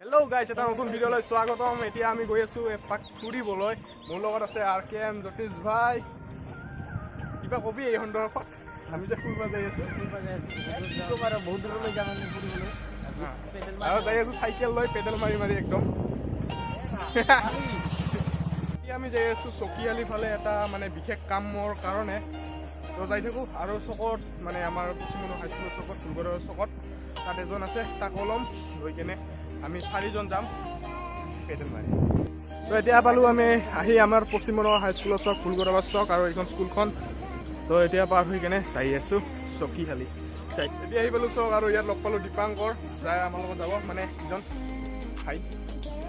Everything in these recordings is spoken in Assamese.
Hello guys, এটা নতুন ভিডিঅ'লৈ স্বাগতম। এতিয়া আমি গৈ আছো এপাক ফুৰিবলৈ। মোৰ লগত আছে RKM জ্যোতিষ ভাই। কিবা কবি এই সন্দৰ্ভত? আমি যে ফুৰিব যাই আছো বহুত দূৰলৈ যাম আমি ফুৰিবলৈ আৰু যাই আছো চাইকেল লৈ পেডেল মাৰি মাৰি একদম। এতিয়া আমি যাই আছো চকিয়ালি ফালে এটা মানে বিশেষ কামৰ কাৰণে। তো যাই থাকোঁ আৰু চকত মানে আমাৰ পশ্চিমবংগ হাইস্কুলৰ চকত ফুলগড়ৰ চকত তাত এজন আছে, তাক ওলম লৈ কেনে আমি 4জন যাম পেডেল মাৰি। তো এতিয়া পালোঁ আমি আহি আমাৰ পশ্চিমবংগ হাইস্কুলৰ চক ফুলগড়ৰ চক আৰু এইখন স্কুলখন। তো এতিয়া পাৰ হৈ কেনে চাই আছোঁ চকিখালি চাই। এতিয়া আহি পালোঁ চক আৰু ইয়াত লগ পালোঁ দীপাংকৰ, যাই আমাৰ লগত যাব মানে ইজন ভাই।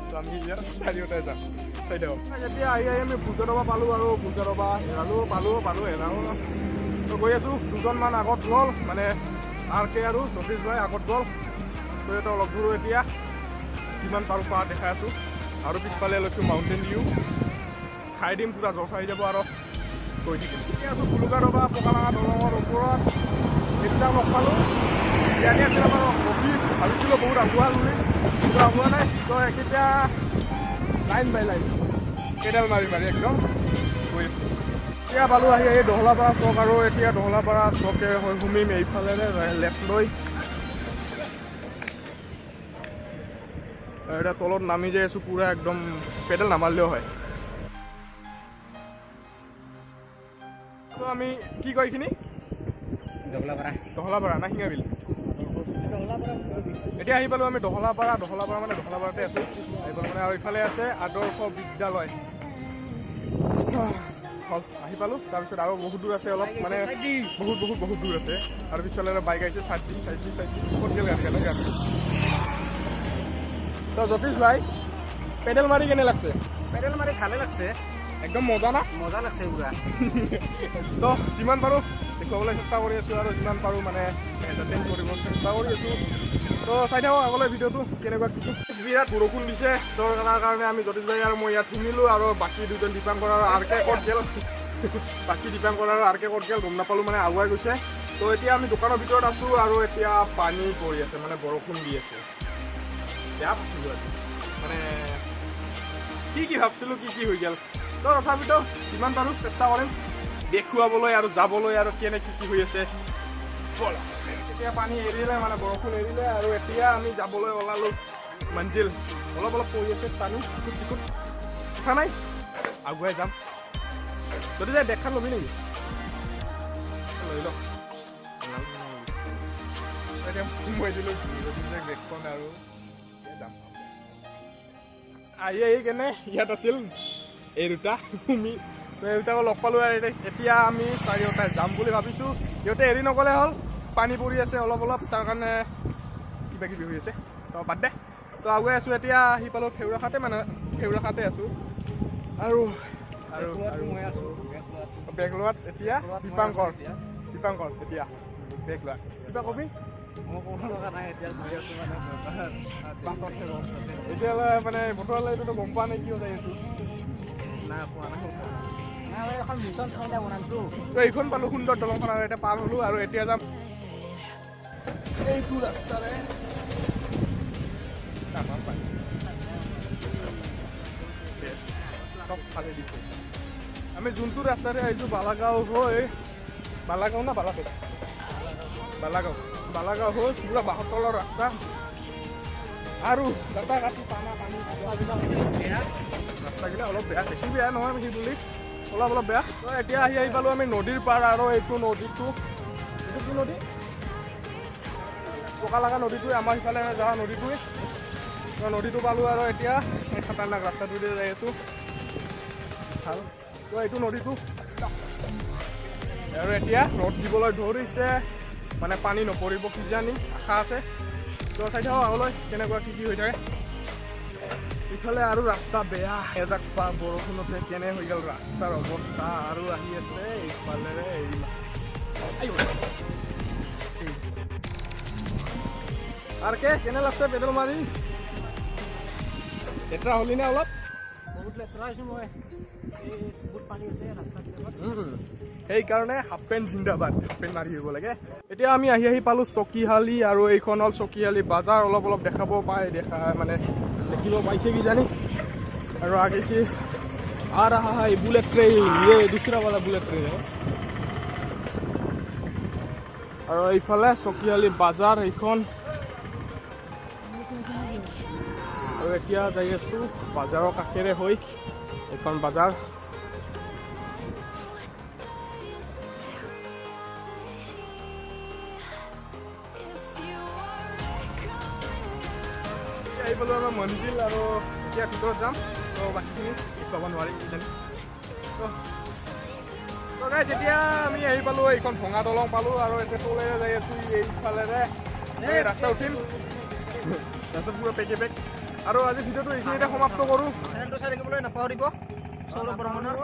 তো আমি ইয়াত চাৰিওটাই যাম চাই দিওঁ। এতিয়া আহি আমি ভুলগড়ৰ পালোঁ আৰু ভুলগড়ৰ পালোঁ হেৰালোঁ। তো গৈ আছোঁ, দুজনমান আগত গ'ল মানে RK আৰু জ্যোতিষ ভাই আগত গ'ল। তো এটা লগ ধৰোঁ এতিয়া কিমান পাৰোঁ পাৰ দেখাই আছোঁ। আৰু পিছফালে লৈছোঁ মাউণ্টেইন ডিউ, খাই দিম পূৰা জ্বৰ চাই যাব আৰু গৈ থাকিম। এতিয়া আছোঁ ফুলগড়ৰ পৰা পকালাঙা দলঙৰ ওপৰত। সেইটা লগ পালোঁ, ইয়াতে আছিল আমাৰ ৰখি ভাবিছিলোঁ বহুত আগুৱা বুলি, কিন্তু আগুৱা নাই। তো এতিয়া লাইন বাই লাইন পেডেল মাৰি মাৰি একদম গৈ আছোঁ। এতিয়া পালোঁ আহি দহলাপাৰা চক আৰু এতিয়া দহলাপাৰা চকে হৈ সুমিম এইফালেৰে লেফ্ট লৈ। এটা তলত নামি যাই আছোঁ পূৰা একদম পেডেল নামাৰিলেও হয়। তো আমি কি কয় এইখিনি দহলাপাৰা না শিঙাবিল। এতিয়া আহি পালোঁ আমি দহলাপাৰা মানে দহলাপাৰাতে আছোঁ আহি পালোঁ মানে। আৰু ইফালে আছে আদৰ্শ বিদ্যালয়। আহি পালোঁ, তাৰপিছত আৰু বহুত দূৰ আছে অলপ মানে বহুত দূৰ আছে। আৰু পিছফালে বাইক আহিছে চাইড ক'ত গ'ল গাড়ী। তো জ্যোতিষ ভাই পেডেল মাৰি কেনে লাগছে? পেডেল মাৰি ভালে লাগছে, একদম মজা না? মজা লাগছে পুৰা। তো যিমান পাৰোঁ দেখুৱাবলৈ চেষ্টা কৰি আছোঁ আৰু যিমান পাৰোঁ মানে এণ্টাৰটেইন কৰিব চেষ্টা কৰি আছোঁ। তো চাই থাকক আগলৈ ভিডিঅ'টো কেনেকুৱা কি। বিৰাট বৰষুণ দিছে, তো তাৰ কাৰণে আমি জ্যোতিষ ভাই আৰু মই ইয়াত শুনিলোঁ আৰু বাকী দুজন দীপাংকৰ আৰু RK ক'ত গ'ল গম নাপালোঁ মানে আগুৱাই গৈছে। তো এতিয়া আমি দোকানৰ ভিতৰত আছোঁ আৰু এতিয়া পানী পৰি আছে মানে বৰষুণ দি আছে। বেয়া পাইছিলোঁ আজি মানে কি ভাবছিলোঁ কি হৈ গ'ল। তো তথাপিতো যিমান পাৰোঁ চেষ্টা কৰিম দেখুৱাবলৈ আৰু যাবলৈ আৰু কেনে কি হৈ আছে। এতিয়া পানী এৰিলে মানে বৰষুণ এৰিলে আৰু এতিয়া আমি যাবলৈ ওলালোঁ মঞ্জিল। অলপ পৰি আছে পানী টিকুট উঠা নাই, আগুৱাই যাম। যদি যাই দেখা ল'বি নেকি? লৈ লওক এতিয়া মই দিলোঁ বেগখন আৰু যাম। আহি কেনে ইয়াত আছিল এই দুটা সুমি, এই দুটাকো লগ পালোঁ আৰু এতিয়া আমি চাৰিওটাই যাম বুলি ভাবিছোঁ। সিহঁতে এৰি নগ'লে হ'ল, পানী পৰি আছে অলপ তাৰ কাৰণে কিবা কিবি হৈ আছে। তো বাদ দে। তো আগুৱাই আছোঁ এতিয়া আহি পালোঁ খেউৰাখাতে আছোঁ আৰু মই আছোঁ বেগ লোৱাত। এতিয়া দীপাংকৰ এতিয়া বেগ লোৱা কিবা কবি? মই কোনো লগা নাই, এতিয়া গৈ আছোঁ মানে পাছতহে গম এতিয়ালৈ মানে বতৰলৈ এইটোতো গম পোৱা নাই কিয় যাই আছোঁ। নাই পোৱা নাই এখন মিছন চাইনা বনামতো। তো এইখন পালোঁ সুন্দৰ দলংখন আৰু এতিয়া পাৰ হ'লোঁ আৰু এতিয়া যাম এইটো ৰাস্তাৰে। চব ফালে দিছে। আমি যোনটো ৰাস্তাৰে আহিছোঁ বালাগাঁও হৈ বালাগাঁও হৈ পুৰা বাঁহৰ তলৰ ৰাস্তা আৰু গাঁটা কাটি পানী ৰাস্তাগিলা অলপ বেয়া, বেছি বেয়া নহয় সি বুলি অলপ বেয়া। তো এতিয়া আহি পালোঁ আমি নদীৰ পাৰ আৰু এইটো কি নদী? পকালাঙা নদীটোৱে আমাৰ সিফালে যোৱা নদীটোৱে। নদীটো পালোঁ আৰু এতিয়া এই খাতাৰনাক ৰাস্তাটোতে যাই আছোঁ ভাল। তো এইটো নদীটো আৰু এতিয়া ৰ'দ দিবলৈ ধৰিছে মানে পানী নপৰিব কিজানি আশা আছে। তো চাই থাকক আগলৈ কেনেকুৱা কি হৈ থাকে। ইফালে আৰু ৰাস্তা বেয়া, এজাক বৰষুণতে কেনে হৈ গ'ল ৰাস্তাৰ অৱস্থা। আৰু আহি আছে এইফালেৰে RK কেনে লাগছে পেডেল মাৰি? লেতেৰা হ'লি নে অলপ? বহুত লেতেৰা হৈছোঁ মই এই বহুত পানী আছে ৰাস্তাত সেইকাৰণে হাফ পেণ্ট জিন্দাবাদ হাফ পেণ্ট মাৰি আহিব লাগে এতিয়া আমি আহি পালোঁ চকীহালি আৰু এইখন হ'ল চকীহালি বাজাৰ অলপ দেখাব মানে দেখিব পাইছে কিজানি আৰু আগেছি आ रहा है बुलेट ट्रेन ये दूसरा वाला बुलेट ट्रेन है আৰু এইফালে চকীহালি বাজাৰ এইখন আৰু এতিয়া যাই আছোঁ বাজাৰৰ কাষেৰে হৈ এইখন বাজাৰ আহি পালোঁ আমাৰ মঞ্জিল আৰু এতিয়া ভিতৰত যাম তো বাকীখিনি দেখুৱাব নোৱাৰিম কিজানি তো গাইজ এতিয়া আমি আহি পালোঁ এইখন ভঙা দলং পালোঁ আৰু এতিয়া তলেৰে যাই আছোঁ এইফালেৰে এই ৰাস্তা উঠিম ৰাস্তা পুৰা পেকে পেক আৰু আজি ভিডিঅ'টো এইখিনিতে সমাপ্ত কৰোঁ চেনেলটো চাই থাকিবলৈ নাপাহৰিব সৌৰভ বৰ্মনৰ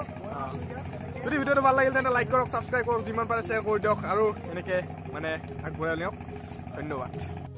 যদি ভিডিঅ'টো ভাল লাগিল তেন্তে লাইক কৰক ছাবস্ক্ৰাইব কৰক যিমান পাৰে শ্বেয়াৰ কৰি দিয়ক আৰু এনেকৈ মানে আগবঢ়াই নিয়ক ধন্যবাদ